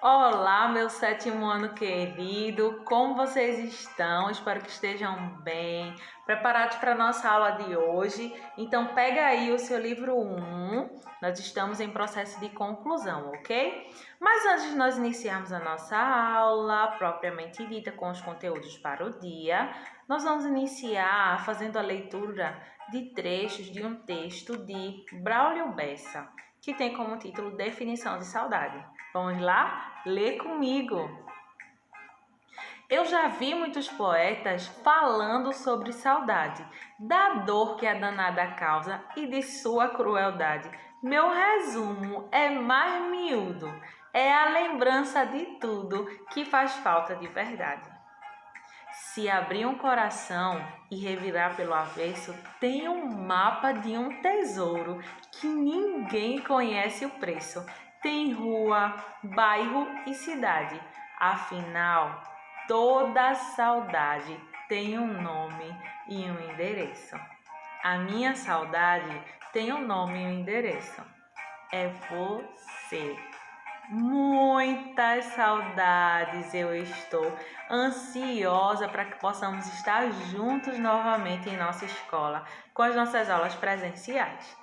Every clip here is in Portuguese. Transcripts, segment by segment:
Olá, meu sétimo ano querido, como vocês estão? Espero que estejam bem, preparados para a nossa aula de hoje. Então, pega aí o seu livro 1, nós estamos em processo de conclusão, ok? Mas antes de nós iniciarmos a nossa aula, propriamente dita, com os conteúdos para o dia, nós vamos iniciar fazendo a leitura de trechos de um texto de Braulio Bessa, que tem como título Definição de Saudade. Vamos lá? Lê comigo. Eu já vi muitos poetas falando sobre saudade, da dor que a danada causa e de sua crueldade. Meu resumo é mais miúdo, é a lembrança de tudo que faz falta de verdade. Se abrir um coração e revirar pelo avesso, tem um mapa de um tesouro que ninguém conhece o preço. Tem rua, bairro e cidade. Afinal, toda saudade tem um nome e um endereço. A minha saudade tem um nome e um endereço. É você. Muitas saudades eu estou ansiosa para que possamos estar juntos novamente em nossa escola com as nossas aulas presenciais.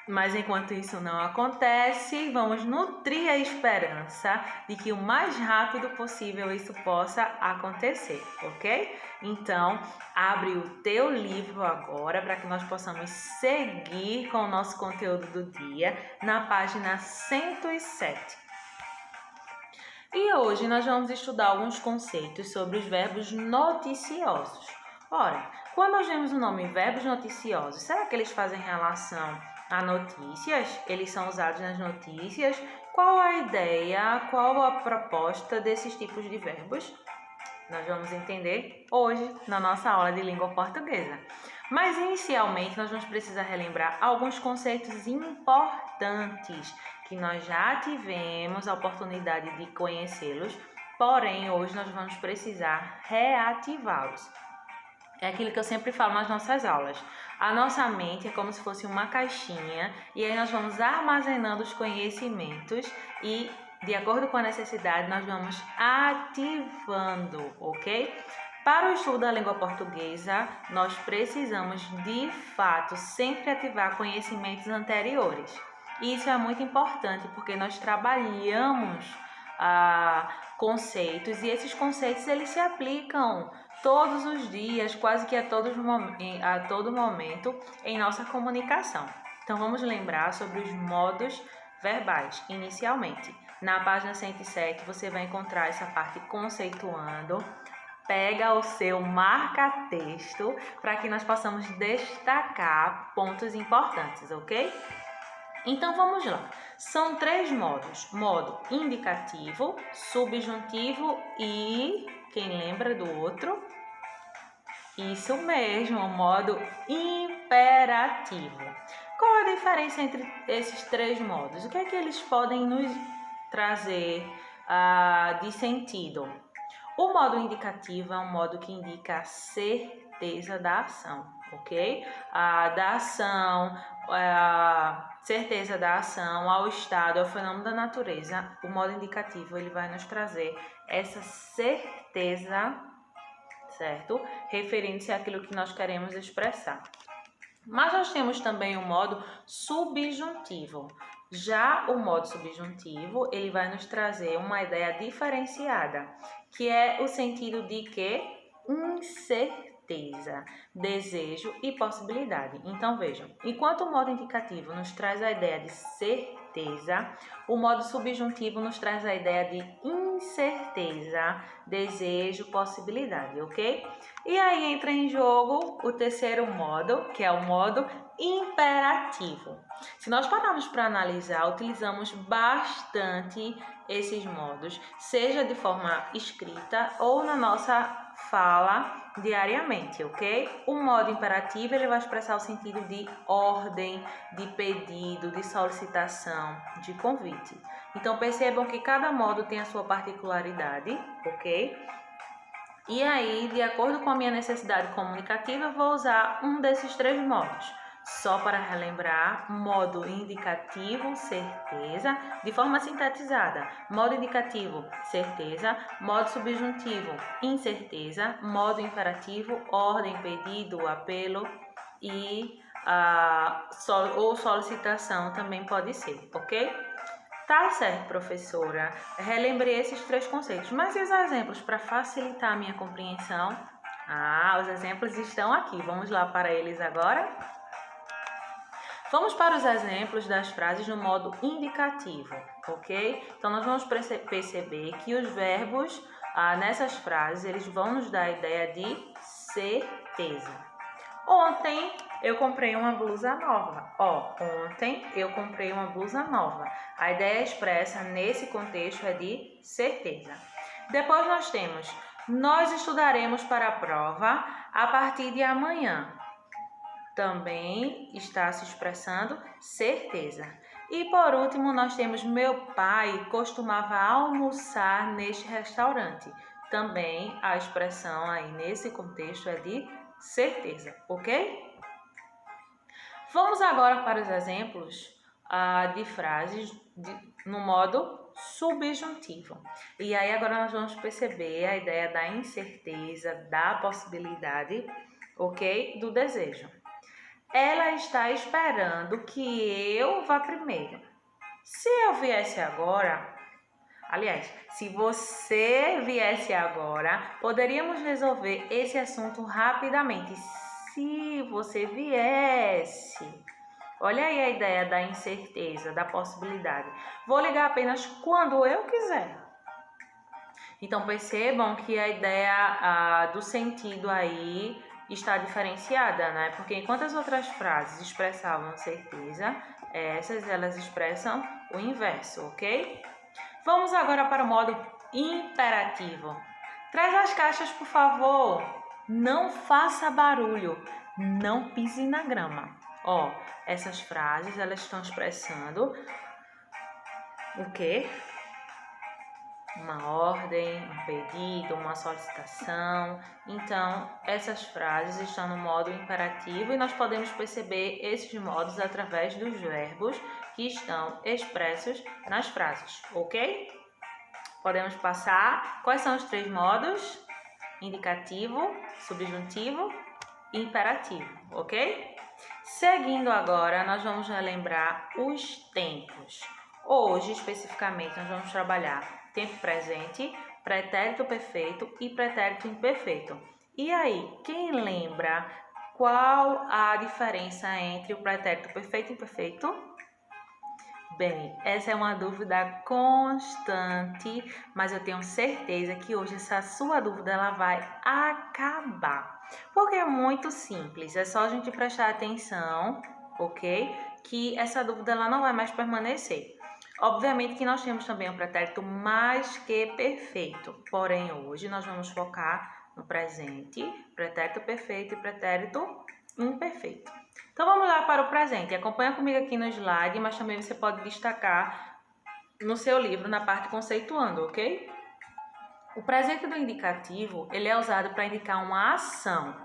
Mas enquanto isso não acontece, vamos nutrir a esperança de que o mais rápido possível isso possa acontecer, ok? Então, abre o teu livro agora para que nós possamos seguir com o nosso conteúdo do dia na página 107. E hoje nós vamos estudar alguns conceitos sobre os verbos noticiosos. Ora, quando nós vemos o nome verbos noticiosos, será que eles fazem relação a notícias? Eles são usados nas notícias? Qual a ideia, qual a proposta desses tipos de verbos? Nós vamos entender hoje na nossa aula de língua portuguesa. Mas inicialmente nós vamos precisar relembrar alguns conceitos importantes que nós já tivemos a oportunidade de conhecê-los, porém hoje nós vamos precisar reativá-los. É aquilo que eu sempre falo nas nossas aulas. A nossa mente é como se fosse uma caixinha e aí nós vamos armazenando os conhecimentos e, de acordo com a necessidade, nós vamos ativando, ok? Para o estudo da língua portuguesa, nós precisamos, de fato, sempre ativar conhecimentos anteriores. E isso é muito importante porque nós trabalhamos conceitos e esses conceitos eles se aplicam todos os dias, quase que a todo momento em nossa comunicação. Então vamos lembrar sobre os modos verbais. Inicialmente, na página 107 você vai encontrar essa parte conceituando. Pega o seu marca-texto para que nós possamos destacar pontos importantes, ok? Então vamos lá. São 3 modos: modo indicativo, subjuntivo e quem lembra do outro? Isso mesmo, o modo imperativo. Qual a diferença entre esses 3 modos? O que é que eles podem nos trazer de sentido? O modo indicativo é um modo que indica a certeza da ação, ok? Da ação, certeza da ação, ao estado, ao fenômeno da natureza. O modo indicativo ele vai nos trazer essa certeza, certo? Referindo-se àquilo que nós queremos expressar. Mas nós temos também o modo subjuntivo. Já o modo subjuntivo, ele vai nos trazer uma ideia diferenciada, que é o sentido de que incerteza, desejo e possibilidade. Então vejam, enquanto o modo indicativo nos traz a ideia de certeza, o modo subjuntivo nos traz a ideia de incerteza, desejo, possibilidade, ok? E aí entra em jogo o terceiro modo, que é o modo imperativo. Se nós pararmos para analisar, utilizamos bastante esses modos, seja de forma escrita ou na nossa fala diariamente, ok? O modo imperativo ele vai expressar o sentido de ordem, de pedido, de solicitação, de convite. Então percebam que cada modo tem a sua particularidade, ok? E aí, de acordo com a minha necessidade comunicativa, eu vou usar um desses 3 modos. Só para relembrar, modo indicativo, certeza, de forma sintetizada. Modo indicativo, certeza. Modo subjuntivo, incerteza. Modo imperativo, ordem, pedido, apelo e ou solicitação também pode ser, ok? Tá certo, professora. Relembrei esses 3 conceitos, mas e os exemplos para facilitar a minha compreensão? Os exemplos estão aqui. Vamos lá para eles agora? Vamos para os exemplos das frases no modo indicativo, ok? Então, nós vamos perceber que os verbos nessas frases, eles vão nos dar a ideia de certeza. Ontem eu comprei uma blusa nova. Ontem eu comprei uma blusa nova. A ideia expressa nesse contexto é de certeza. Depois nós temos, nós estudaremos para a prova a partir de amanhã. Também está se expressando certeza. E por último, nós temos meu pai costumava almoçar neste restaurante. Também a expressão aí nesse contexto é de certeza, ok? Vamos agora para os exemplos de frases no modo subjuntivo. E aí agora nós vamos perceber a ideia da incerteza, da possibilidade, ok? Do desejo. Ela está esperando que eu vá primeiro. Se eu viesse agora, aliás, se você viesse agora, poderíamos resolver esse assunto rapidamente. Se você viesse. Olha aí a ideia da incerteza, da possibilidade. Vou ligar apenas quando eu quiser. Então percebam que a ideia do sentido aí está diferenciada, né? Porque enquanto as outras frases expressavam certeza, essas elas expressam o inverso, ok? Vamos agora para o modo imperativo. Traz as caixas, por favor. Não faça barulho. Não pise na grama. Essas frases elas estão expressando o quê? Uma ordem, um pedido, uma solicitação. Então, essas frases estão no modo imperativo e nós podemos perceber esses modos através dos verbos que estão expressos nas frases, ok? Podemos passar. Quais são os 3 modos? Indicativo, subjuntivo e imperativo, ok? Seguindo agora, nós vamos relembrar os tempos. Hoje, especificamente, nós vamos trabalhar tempo presente, pretérito perfeito e pretérito imperfeito. E aí, quem lembra qual a diferença entre o pretérito perfeito e imperfeito? Bem, essa é uma dúvida constante, mas eu tenho certeza que hoje essa sua dúvida ela vai acabar. Porque é muito simples, é só a gente prestar atenção, ok? Que essa dúvida ela não vai mais permanecer. Obviamente que nós temos também o pretérito mais que perfeito, porém hoje nós vamos focar no presente, pretérito perfeito e pretérito imperfeito. Então vamos lá para o presente. Acompanha comigo aqui no slide, mas também você pode destacar no seu livro na parte conceituando, ok? O presente do indicativo, ele é usado para indicar uma ação,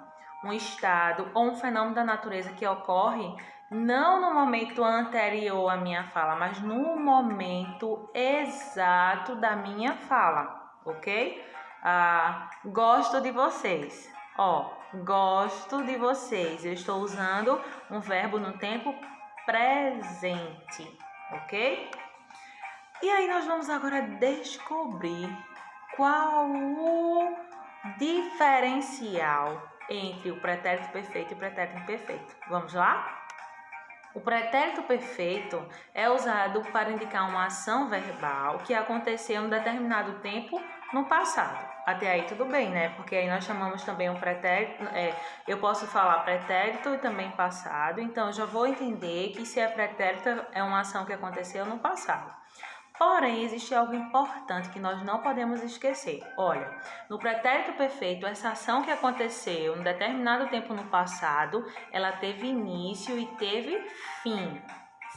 um estado ou um fenômeno da natureza que ocorre não no momento anterior à minha fala, mas no momento exato da minha fala, ok? Gosto de vocês. Gosto de vocês. Eu estou usando um verbo no tempo presente, ok? E aí nós vamos agora descobrir qual o diferencial entre o pretérito perfeito e o pretérito imperfeito. Vamos lá? O pretérito perfeito é usado para indicar uma ação verbal que aconteceu em um determinado tempo no passado. Até aí tudo bem, né? Porque aí nós chamamos também um pretérito, eu posso falar pretérito e também passado, então eu já vou entender que se é pretérito é uma ação que aconteceu no passado. Porém, existe algo importante que nós não podemos esquecer. Olha, no pretérito perfeito, essa ação que aconteceu em determinado tempo no passado, ela teve início e teve fim,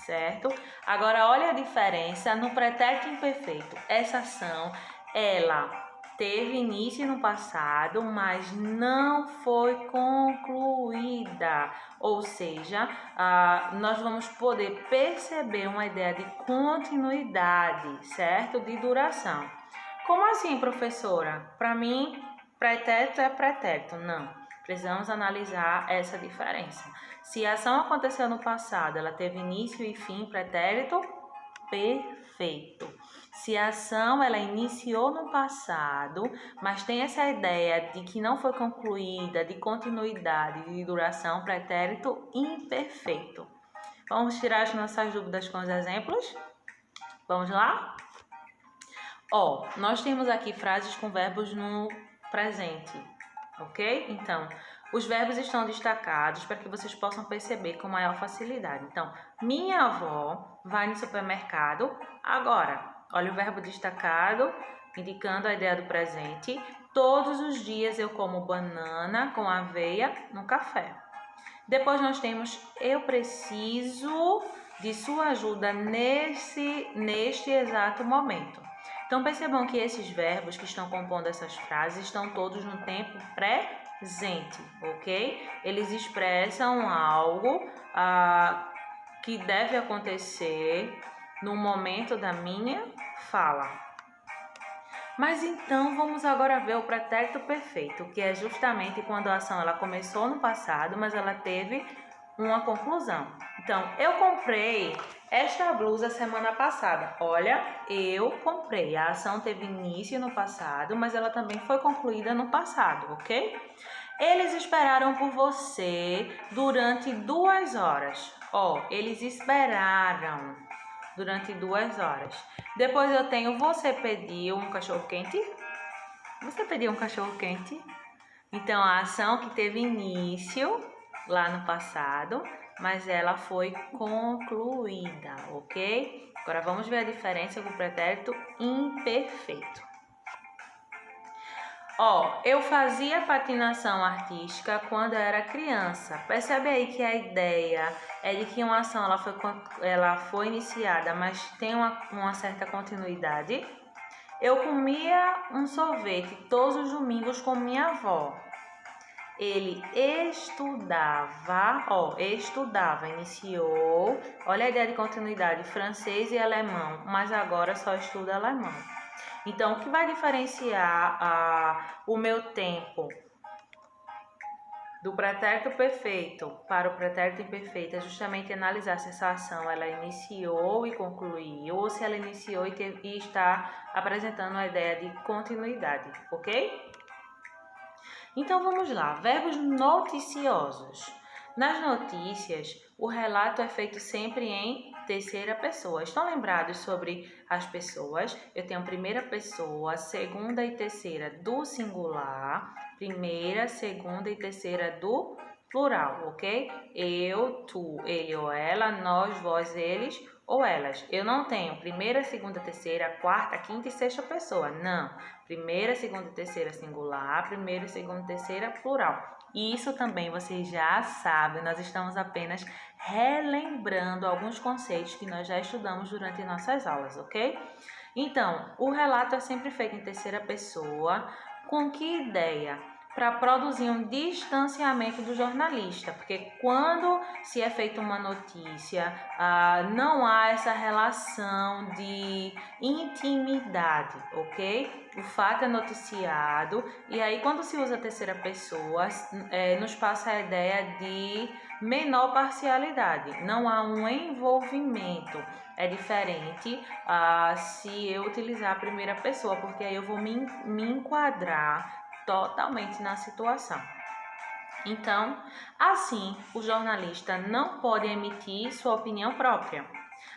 certo? Agora, olha a diferença no pretérito imperfeito. Essa ação, ela teve início no passado, mas não foi concluída. Ou seja, nós vamos poder perceber uma ideia de continuidade, certo? De duração. Como assim, professora? Para mim, pretérito é pretérito. Não. Precisamos analisar essa diferença. Se a ação aconteceu no passado, ela teve início e fim, pretérito perfeito. Se a ação ela iniciou no passado, mas tem essa ideia de que não foi concluída, de continuidade, de duração, pretérito imperfeito. Vamos tirar as nossas dúvidas com os exemplos? Vamos lá? Nós temos aqui frases com verbos no presente, ok? Então, os verbos estão destacados para que vocês possam perceber com maior facilidade. Então, minha avó vai no supermercado agora. Olha o verbo destacado, indicando a ideia do presente. Todos os dias eu como banana com aveia no café. Depois nós temos eu preciso de sua ajuda neste exato momento. Então, percebam que esses verbos que estão compondo essas frases estão todos no tempo presente, ok? Eles expressam algo que deve acontecer no momento da minha fala. Mas então, vamos agora ver o pretérito perfeito, que é justamente quando a ação ela começou no passado, mas ela teve uma conclusão. Então, eu comprei esta blusa semana passada. Olha, eu comprei. A ação teve início no passado, mas ela também foi concluída no passado, ok? Eles esperaram por você durante 2 horas. Eles esperaram durante 2 horas. Depois eu tenho você pediu um cachorro-quente. Você pediu um cachorro-quente? Então, a ação que teve início lá no passado, mas ela foi concluída, ok? Agora vamos ver a diferença com o pretérito imperfeito. Eu fazia patinação artística quando eu era criança. Percebe aí que a ideia é de que uma ação ela foi iniciada, mas tem uma certa continuidade. Eu comia um sorvete todos os domingos com minha avó. Ele estudava, iniciou. Olha a ideia de continuidade, francês e alemão, mas agora só estuda alemão. Então, o que vai diferenciar o meu tempo do pretérito perfeito para o pretérito imperfeito é justamente analisar se essa ação ela iniciou e concluiu, ou se ela iniciou e está apresentando a ideia de continuidade, ok? Então vamos lá, verbos noticiosos. Nas notícias, o relato é feito sempre em terceira pessoa. Estão lembrados sobre as pessoas? Eu tenho primeira pessoa, segunda e terceira do singular, primeira, segunda e terceira do plural, ok? Eu, tu, ele ou ela, nós, vós, eles ou elas. Eu não tenho primeira, segunda, terceira, quarta, quinta e sexta pessoa. Não. Primeira, segunda, terceira singular, primeira, segunda, terceira plural. E isso também vocês já sabem, nós estamos apenas relembrando alguns conceitos que nós já estudamos durante nossas aulas, ok? Então, o relato é sempre feito em terceira pessoa. Com que ideia? Para produzir um distanciamento do jornalista, porque quando se é feita uma notícia, não há essa relação de intimidade, ok? O fato é noticiado, e aí quando se usa a terceira pessoa, nos passa a ideia de menor parcialidade, não há um envolvimento. É diferente se eu utilizar a primeira pessoa, porque aí eu vou me enquadrar totalmente na situação. Então, assim, o jornalista não pode emitir sua opinião própria.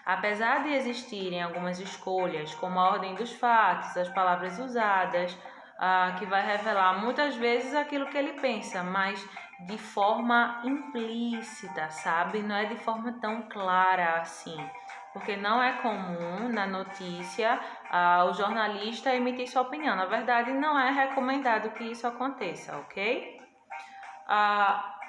Apesar de existirem algumas escolhas, como a ordem dos fatos, as palavras usadas, que vai revelar muitas vezes aquilo que ele pensa, mas de forma implícita, sabe? Não é de forma tão clara assim. Porque não é comum na notícia o jornalista emitir sua opinião. Na verdade, não é recomendado que isso aconteça, ok?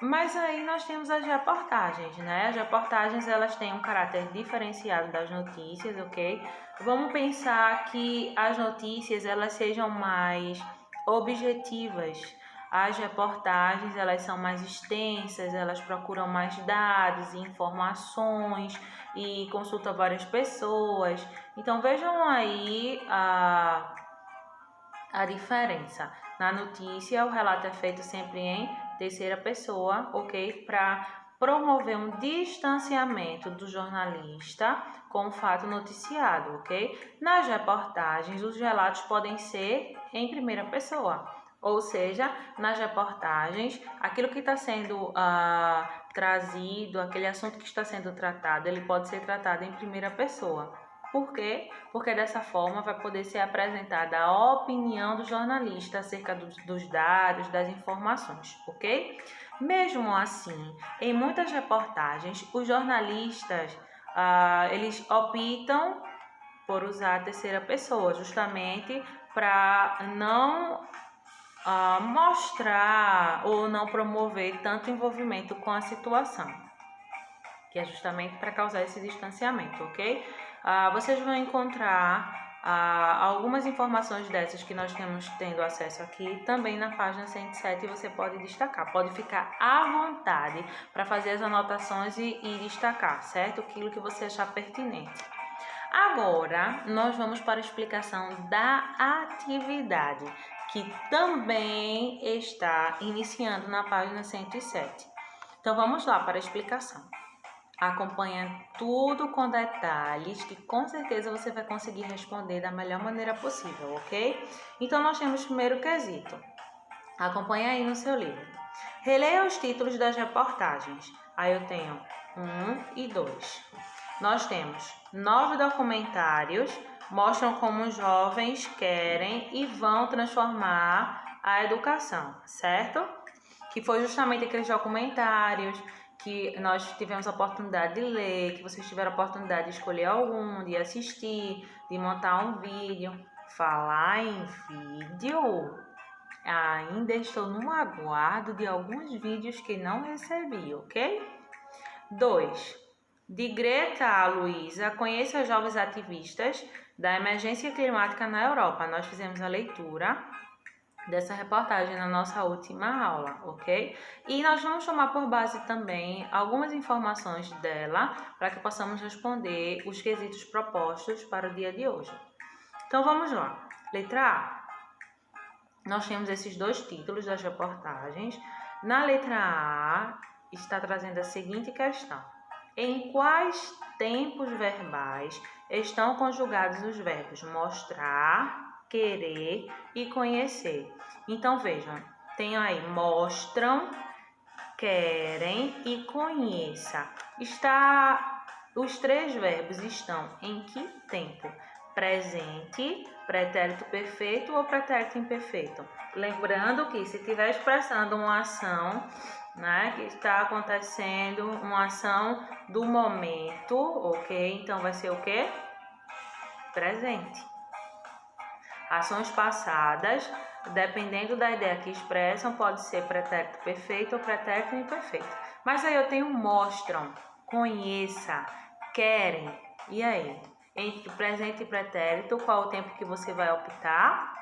Mas aí nós temos as reportagens, né? As reportagens, elas têm um caráter diferenciado das notícias, ok? Vamos pensar que as notícias, elas sejam mais objetivas. As reportagens, elas são mais extensas, elas procuram mais dados e informações e consultam várias pessoas. Então, vejam aí a diferença. Na notícia, o relato é feito sempre em terceira pessoa, ok? Para promover um distanciamento do jornalista com o fato noticiado, ok? Nas reportagens, os relatos podem ser em primeira pessoa. Ou seja, nas reportagens, aquilo que está sendo trazido, aquele assunto que está sendo tratado, ele pode ser tratado em primeira pessoa. Por quê? Porque dessa forma vai poder ser apresentada a opinião do jornalista acerca dos dados, das informações, ok? Mesmo assim, em muitas reportagens, os jornalistas eles optam por usar a terceira pessoa, justamente para não mostrar ou não promover tanto envolvimento com a situação, que é justamente para causar esse distanciamento, ok? Vocês vão encontrar algumas informações dessas que nós temos tendo acesso aqui também na página 107 e você pode destacar, pode ficar à vontade para fazer as anotações e destacar, certo? Aquilo que você achar pertinente. Agora, nós vamos para a explicação da atividade, que também está iniciando na página 107. Então, vamos lá para a explicação. Acompanha tudo com detalhes, que com certeza você vai conseguir responder da melhor maneira possível, ok? Então, nós temos o primeiro quesito. Acompanha aí no seu livro. Releia os títulos das reportagens. Aí eu tenho 1 e 2. Nós temos 9 documentários, mostram como os jovens querem e vão transformar a educação, certo? Que foi justamente aqueles documentários que nós tivemos a oportunidade de ler, que vocês tiveram a oportunidade de escolher algum, de assistir, de montar um vídeo. Falar em vídeo, ainda estou no aguardo de alguns vídeos que não recebi, ok? 2. De Greta a Luísa, conheça os jovens ativistas da emergência climática na Europa. Nós fizemos a leitura dessa reportagem na nossa última aula, ok? E nós vamos tomar por base também algumas informações dela para que possamos responder os quesitos propostos para o dia de hoje. Então vamos lá. Letra A. Nós temos esses dois títulos das reportagens. Na letra A está trazendo a seguinte questão: em quais tempos verbais estão conjugados os verbos mostrar, querer e conhecer? Então, vejam, tem aí mostram, querem e conheça. Os três verbos estão em que tempo? Presente, pretérito perfeito ou pretérito imperfeito? Lembrando que se estiver expressando uma ação, né, que está acontecendo, uma ação do momento, ok? Então vai ser o quê? Presente. Ações passadas, dependendo da ideia que expressam, pode ser pretérito perfeito ou pretérito imperfeito. Mas aí eu tenho mostram, conheça, querem. E aí? Entre presente e pretérito, qual o tempo que você vai optar?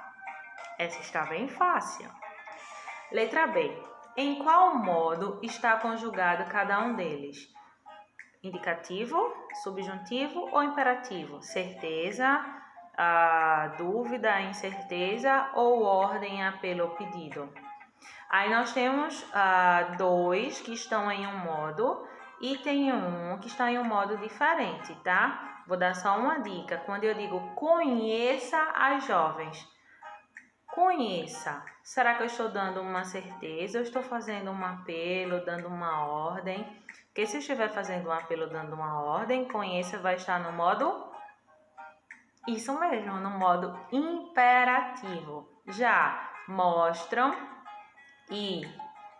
Essa está bem fácil. Letra B. Em qual modo está conjugado cada um deles? Indicativo, subjuntivo ou imperativo? Certeza, dúvida, incerteza ou ordem, apelo ou pedido? Aí nós temos dois que estão em um modo e tem um que está em um modo diferente, tá? Vou dar só uma dica. Quando eu digo conheça as jovens, conheça. Será que eu estou dando uma certeza? Eu estou fazendo um apelo, dando uma ordem? Porque se eu estiver fazendo um apelo, dando uma ordem, conheça vai estar no modo... Isso mesmo, no modo imperativo. Já mostram e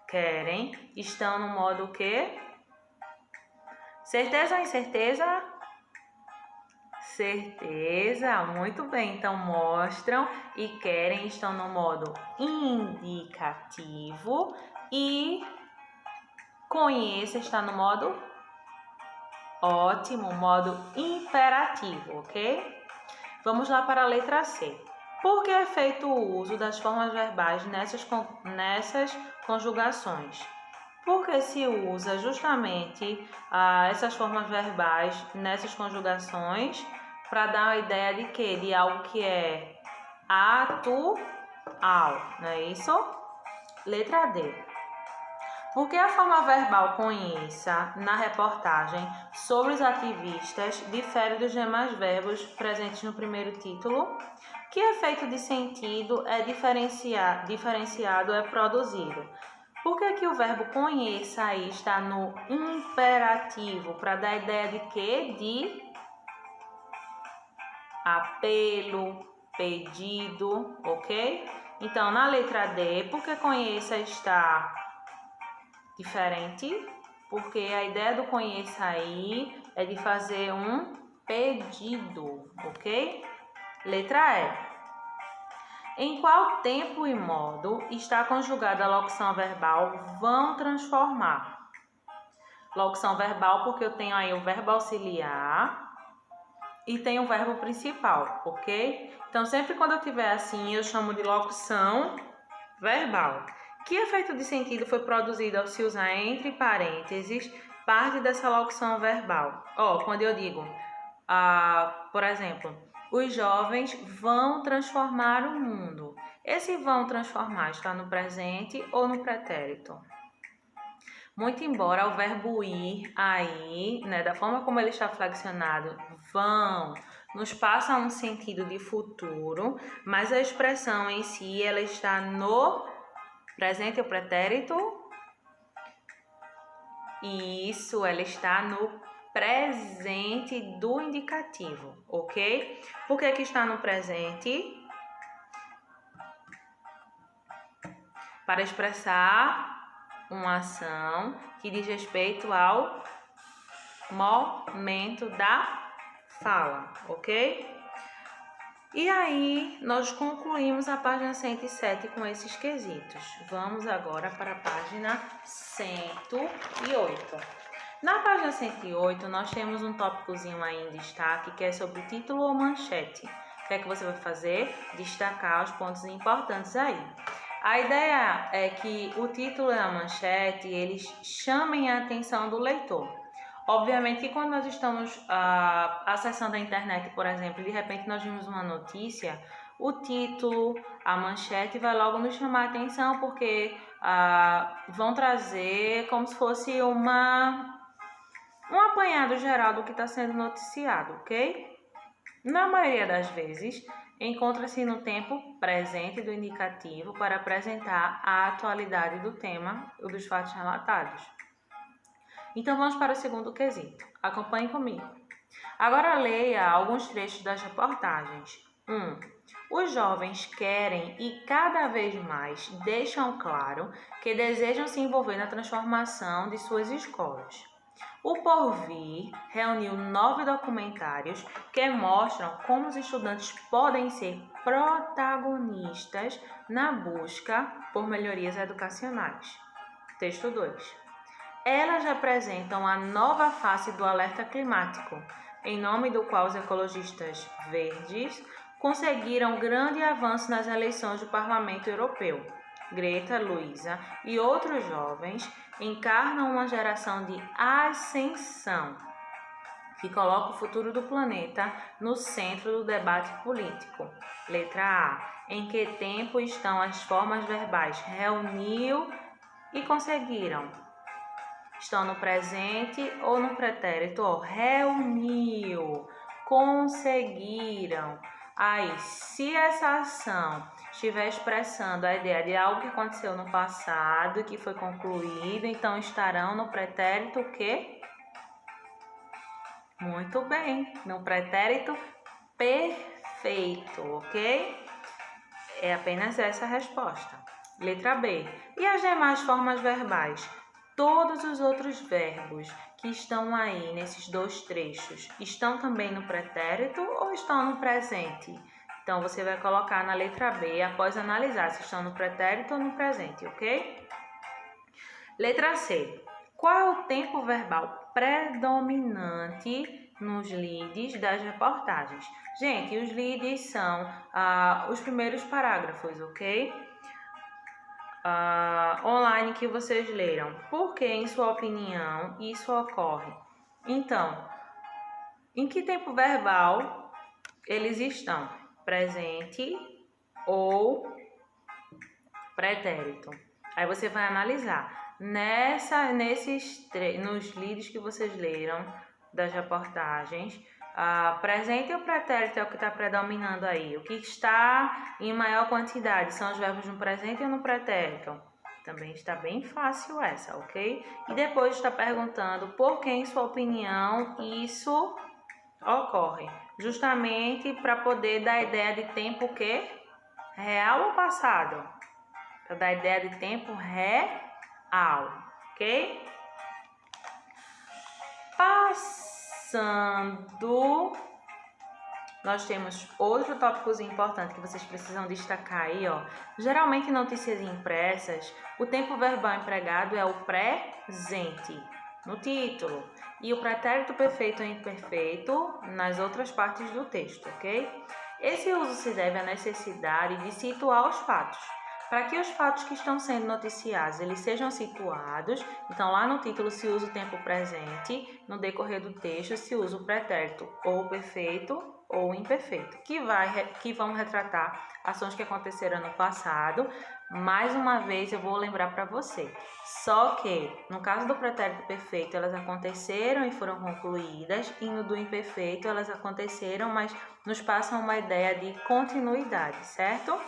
querem estão no modo o quê? Certeza ou incerteza? Certeza, muito bem. Então, mostram e querem estão no modo indicativo E conheça está no modo ótimo, modo imperativo, ok? Vamos lá para a letra C. Por que é feito o uso das formas verbais nessas conjugações? Porque se usa justamente essas formas verbais nessas conjugações para dar a ideia de quê? De algo que é atual, não é isso? Letra D. Porque a forma verbal conheça na reportagem sobre os ativistas difere dos demais verbos presentes no primeiro título? Que efeito de sentido é diferenciado é produzido? Por que que o verbo conheça aí está no imperativo? Para dar a ideia de quê? De apelo, pedido, ok? Então, na letra D, por que conheça está diferente? Porque a ideia do conheça aí é de fazer um pedido, ok? Letra E. Em qual tempo e modo está conjugada a locução verbal vão transformar? Locução verbal porque eu tenho aí o verbo auxiliar e tenho o verbo principal, ok? Então, sempre quando eu tiver assim, eu chamo de locução verbal. Que efeito de sentido foi produzido ao se usar entre parênteses parte dessa locução verbal? Quando eu digo, por exemplo, os jovens vão transformar o mundo. Esse vão transformar está no presente ou no pretérito? Muito embora o verbo ir aí, né, da forma como ele está flexionado, vão, nos passa um sentido de futuro, mas a expressão em si, ela está no presente ou pretérito? Isso, ela está no presente do indicativo, ok? Por que que está no presente? Para expressar uma ação que diz respeito ao momento da fala, ok? E aí, nós concluímos a página 107 com esses quesitos. Vamos agora para a página 108. Na página 108, nós temos um tópicozinho aí em destaque, que é sobre título ou manchete. O que é que você vai fazer? Destacar os pontos importantes aí. A ideia é que o título e a manchete, eles chamem a atenção do leitor. Obviamente que quando nós estamos acessando a internet, por exemplo, e de repente nós vimos uma notícia, o título, a manchete vai logo nos chamar a atenção, porque vão trazer como se fosse um apanhado geral do que está sendo noticiado, ok? Na maioria das vezes, encontra-se no tempo presente do indicativo para apresentar a atualidade do tema ou dos fatos relatados. Então, vamos para o segundo quesito. Acompanhe comigo. Agora leia alguns trechos das reportagens. 1. Os jovens querem e cada vez mais deixam claro que desejam se envolver na transformação de suas escolas. O Porvir reuniu 9 documentários que mostram como os estudantes podem ser protagonistas na busca por melhorias educacionais. Texto 2. Elas representam a nova face do alerta climático, em nome do qual os ecologistas verdes conseguiram grande avanço nas eleições do Parlamento Europeu. Greta, Luísa e outros jovens encarnam uma geração de ascensão, que coloca o futuro do planeta no centro do debate político. Letra A. Em que tempo estão as formas verbais reuniu e conseguiram? Estão no presente ou no pretérito? Reuniu, conseguiram. Aí, se essa ação estiver expressando a ideia de algo que aconteceu no passado e que foi concluído, então estarão no pretérito o quê? Muito bem, no pretérito perfeito, ok? É apenas essa a resposta. Letra B. E as demais formas verbais? Todos os outros verbos que estão aí nesses dois trechos estão também no pretérito ou estão no presente? Então, você vai colocar na letra B após analisar se estão no pretérito ou no presente, ok? Letra C. Qual é o tempo verbal predominante nos leads das reportagens? Gente, os leads são os primeiros parágrafos, ok? Online que vocês leram. Por que, em sua opinião, isso ocorre? Então, em que tempo verbal eles estão? Presente ou pretérito? Aí você vai analisar. Nos leads que vocês leram das reportagens, presente ou pretérito é o que está predominando aí. O que está em maior quantidade são os verbos no presente ou no pretérito? Também está bem fácil essa, ok? E depois está perguntando por que, em sua opinião, isso ocorre. Justamente para poder dar ideia de tempo o quê? Real ou passado? Para dar ideia de tempo real, ok? Passando, nós temos outro tópico importante que vocês precisam destacar aí, ó. Geralmente em notícias impressas, o tempo verbal empregado é o presente, no título, e o pretérito perfeito ou imperfeito nas outras partes do texto, ok? Esse uso se deve à necessidade de situar os fatos. Para que os fatos que estão sendo noticiados eles sejam situados, então lá no título se usa o tempo presente, no decorrer do texto se usa o pretérito ou perfeito ou imperfeito, que vão retratar ações que aconteceram no passado. Mais uma vez eu vou lembrar para você, só que no caso do pretérito perfeito elas aconteceram e foram concluídas, e no do imperfeito elas aconteceram, mas nos passam uma ideia de continuidade, certo?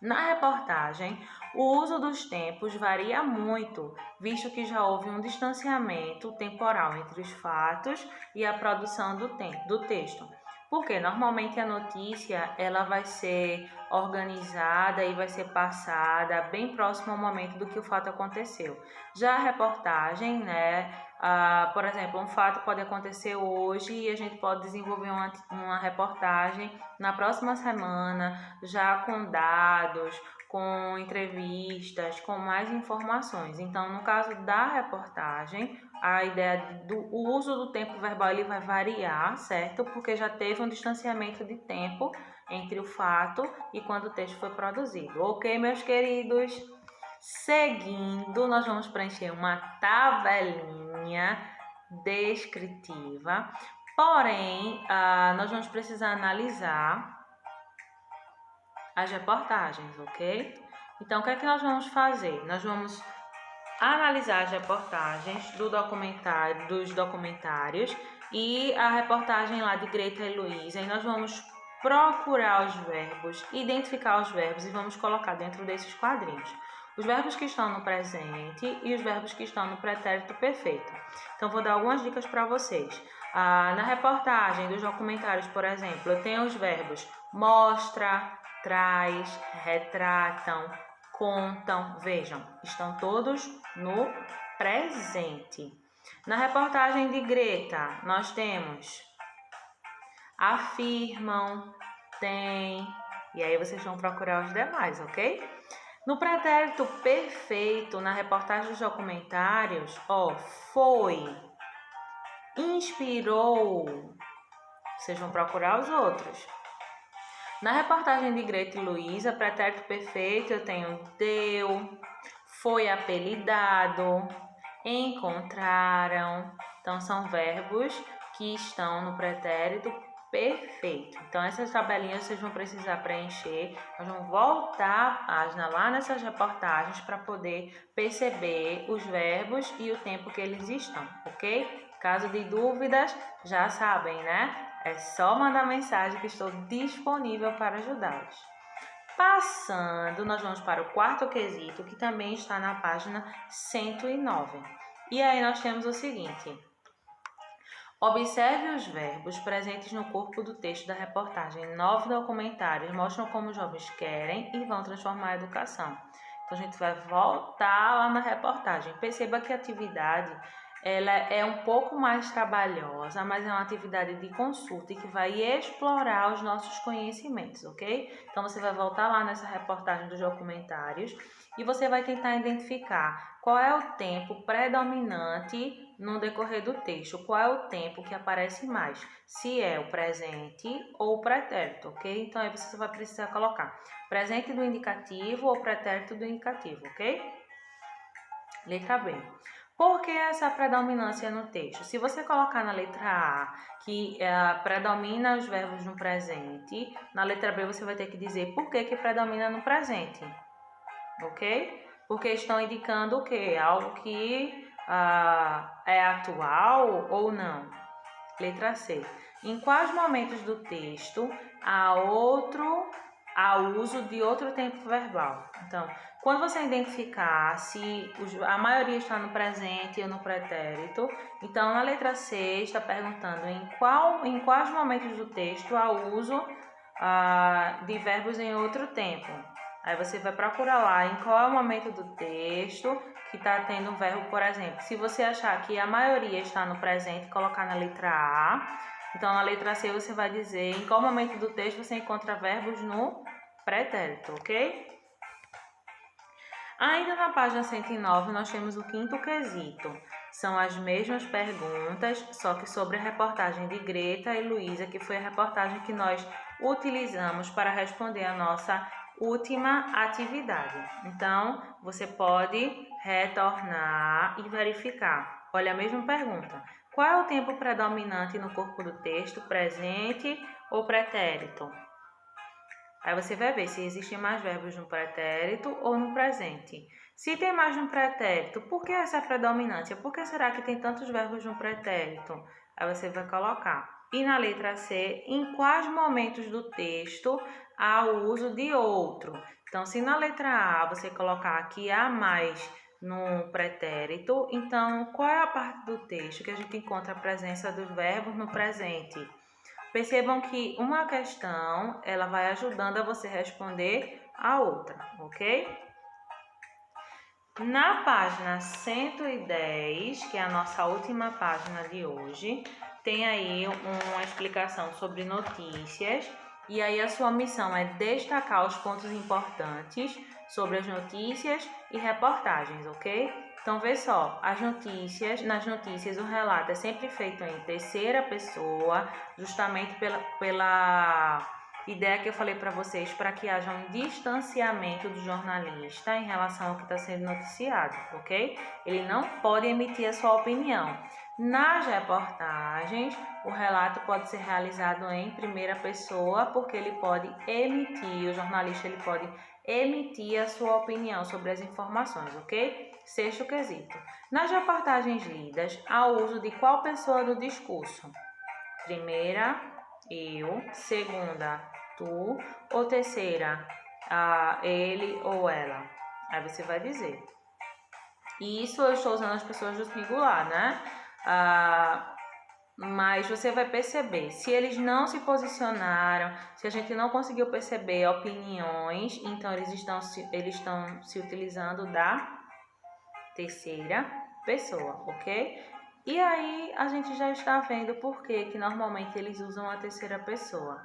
Na reportagem, o uso dos tempos varia muito, visto que já houve um distanciamento temporal entre os fatos e a produção do texto. Porque normalmente a notícia ela vai ser organizada e vai ser passada bem próximo ao momento do que o fato aconteceu. Já a reportagem, por exemplo, um fato pode acontecer hoje e a gente pode desenvolver uma reportagem na próxima semana, já com dados, com entrevistas, com mais informações. Então, no caso da reportagem, a ideia do uso do tempo verbal ele vai variar, certo? Porque já teve um distanciamento de tempo entre o fato e quando o texto foi produzido. Ok, meus queridos? Seguindo, nós vamos preencher uma tabelinha descritiva. Porém, nós vamos precisar analisar as reportagens, ok? Então, o que é que nós vamos fazer? Nós vamos analisar as reportagens dos documentários e a reportagem lá de Greta e Luísa, e nós vamos procurar os verbos, identificar os verbos e vamos colocar dentro desses quadrinhos. Os verbos que estão no presente e os verbos que estão no pretérito perfeito. Então, vou dar algumas dicas para vocês. Na reportagem dos documentários, por exemplo, eu tenho os verbos mostra, traz, retratam, contam. Vejam, estão todos no presente. Na reportagem de Greta, nós temos afirmam, tem, e aí vocês vão procurar os demais, ok? No pretérito perfeito, na reportagem dos documentários, foi, inspirou, vocês vão procurar os outros. Na reportagem de Greta e Luísa, pretérito perfeito, eu tenho deu, foi apelidado, encontraram. Então, são verbos que estão no pretérito perfeito. Então, essas tabelinhas vocês vão precisar preencher. Nós vamos voltar a página lá nessas reportagens para poder perceber os verbos e o tempo que eles estão, ok? Caso de dúvidas, já sabem, né? É só mandar mensagem que estou disponível para ajudá-los. Passando, nós vamos para o quarto quesito, que também está na página 109. E aí nós temos o seguinte: observe os verbos presentes no corpo do texto da reportagem. 9 documentários mostram como os jovens querem e vão transformar a educação. Então, a gente vai voltar lá na reportagem. Perceba que a atividade ela é um pouco mais trabalhosa, mas é uma atividade de consulta e que vai explorar os nossos conhecimentos, ok? Então você vai voltar lá nessa reportagem dos documentários e você vai tentar identificar qual é o tempo predominante no decorrer do texto, qual é o tempo que aparece mais, se é o presente ou o pretérito, ok? Então aí você vai precisar colocar presente do indicativo ou pretérito do indicativo, ok? Letra B. Por que essa predominância no texto? Se você colocar na letra A que predomina os verbos no presente, na letra B você vai ter que dizer por que predomina no presente, ok? Porque estão indicando o quê? Algo que é atual ou não. Letra C. Em quais momentos do texto há uso de outro tempo verbal? Então, quando você identificar se a maioria está no presente ou no pretérito, então na letra C está perguntando em quais momentos do texto há uso de verbos em outro tempo. Aí você vai procurar lá em qual é o momento do texto que está tendo um verbo, por exemplo. Se você achar que a maioria está no presente, colocar na letra A. Então, na letra C, você vai dizer em qual momento do texto você encontra verbos no pretérito, ok? Ainda na página 109, nós temos o quinto quesito. São as mesmas perguntas, só que sobre a reportagem de Greta e Luísa, que foi a reportagem que nós utilizamos para responder a nossa última atividade. Então, você pode retornar e verificar. Olha a mesma pergunta. Qual é o tempo predominante no corpo do texto, presente ou pretérito? Aí você vai ver se existem mais verbos no pretérito ou no presente. Se tem mais no pretérito, por que essa predominância? Por que será que tem tantos verbos no pretérito? Aí você vai colocar. E na letra C, em quais momentos do texto há o uso de outro? Então, se na letra A você colocar que há mais no pretérito, então qual é a parte do texto que a gente encontra a presença dos verbos no presente? Percebam que uma questão, ela vai ajudando a você responder a outra, ok? Na página 110, que é a nossa última página de hoje, tem aí uma explicação sobre notícias. E aí a sua missão é destacar os pontos importantes sobre as notícias e reportagens, ok? Então, vê só, nas notícias o relato é sempre feito em terceira pessoa, justamente pela ideia que eu falei para vocês, para que haja um distanciamento do jornalista em relação ao que está sendo noticiado, ok? Ele não pode emitir a sua opinião. Nas reportagens, o relato pode ser realizado em primeira pessoa, porque o jornalista ele pode emitir a sua opinião sobre as informações, ok? Sexto quesito. Nas reportagens lidas, há o uso de qual pessoa do discurso? Primeira, eu. Segunda, tu. Ou terceira, ele ou ela. Aí você vai dizer. E isso eu estou usando as pessoas do singular, né? Mas você vai perceber, se eles não se posicionaram, se a gente não conseguiu perceber opiniões, então eles estão se utilizando da terceira pessoa, ok? E aí a gente já está vendo por que normalmente eles usam a terceira pessoa.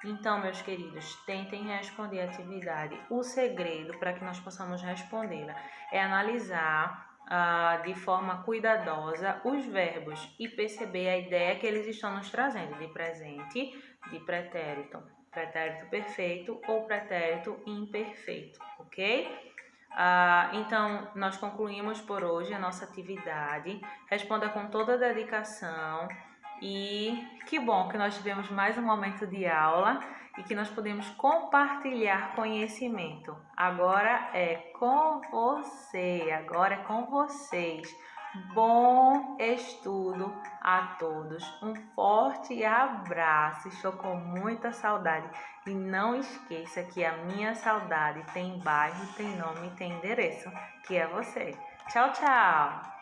Então, meus queridos, tentem responder a atividade. O segredo para que nós possamos respondê-la é analisar de forma cuidadosa os verbos e perceber a ideia que eles estão nos trazendo de presente, de pretérito, pretérito perfeito ou pretérito imperfeito, ok? Então, nós concluímos por hoje a nossa atividade. Responda com toda a dedicação e que bom que nós tivemos mais um momento de aula e que nós podemos compartilhar conhecimento. Agora é com vocês. Bom estudo a todos. Um forte abraço. Estou com muita saudade. E não esqueça que a minha saudade tem bairro, tem nome, tem endereço, que é você. Tchau, tchau!